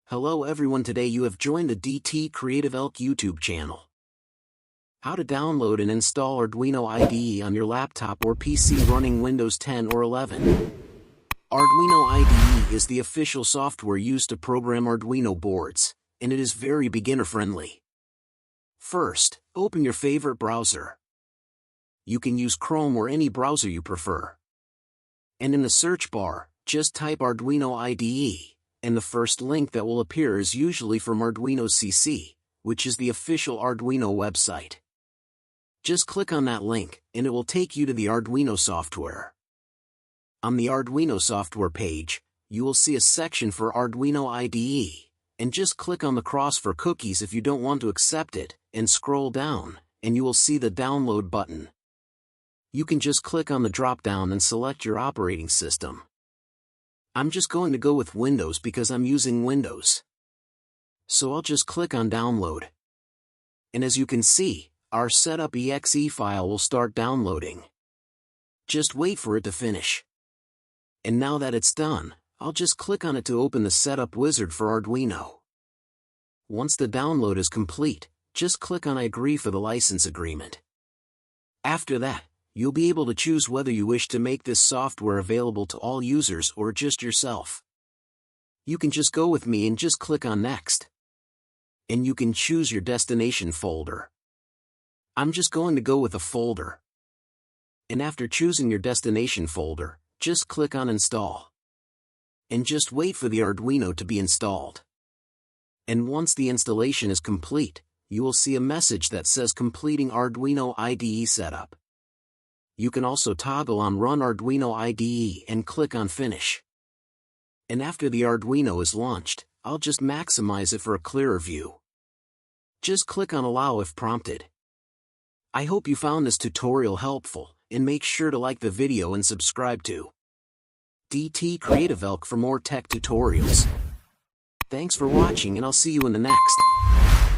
Hello everyone, today you have joined the Creativelk YouTube channel. How to download and install Arduino IDE on your laptop or PC running Windows 10 or 11. Arduino IDE is the official software used to program Arduino boards, and it is very beginner-friendly. First, open your favorite browser. You can use Chrome or any browser you prefer. And in the search bar, just type Arduino IDE. And the first link that will appear is usually from Arduino CC, which is the official Arduino website. Just click on that link, and it will take you to the Arduino software. On the Arduino software page, you will see a section for Arduino IDE, and just click on the cross for cookies if you don't want to accept it, and scroll down, and you will see the download button. You can just click on the drop-down and select your operating system. I'm just going to go with Windows because I'm using Windows. So I'll just click on download. And as you can see, our setup.exe file will start downloading. Just wait for it to finish. And now that it's done, I'll just click on it to open the setup wizard for Arduino. Once the download is complete, just click on I agree for the license agreement. After that, you'll be able to choose whether you wish to make this software available to all users or just yourself. You can just go with me and just click on Next. And you can choose your destination folder. I'm just going to go with a folder. And after choosing your destination folder, just click on Install. And just wait for the Arduino to be installed. And once the installation is complete, you will see a message that says Completing Arduino IDE Setup. You can also toggle on Run Arduino IDE and click on Finish. And after the Arduino is launched, I'll just maximize it for a clearer view. Just click on Allow if prompted. I hope you found this tutorial helpful, and make sure to like the video and subscribe to Creativelk for more tech tutorials. Thanks for watching, and I'll see you in the next.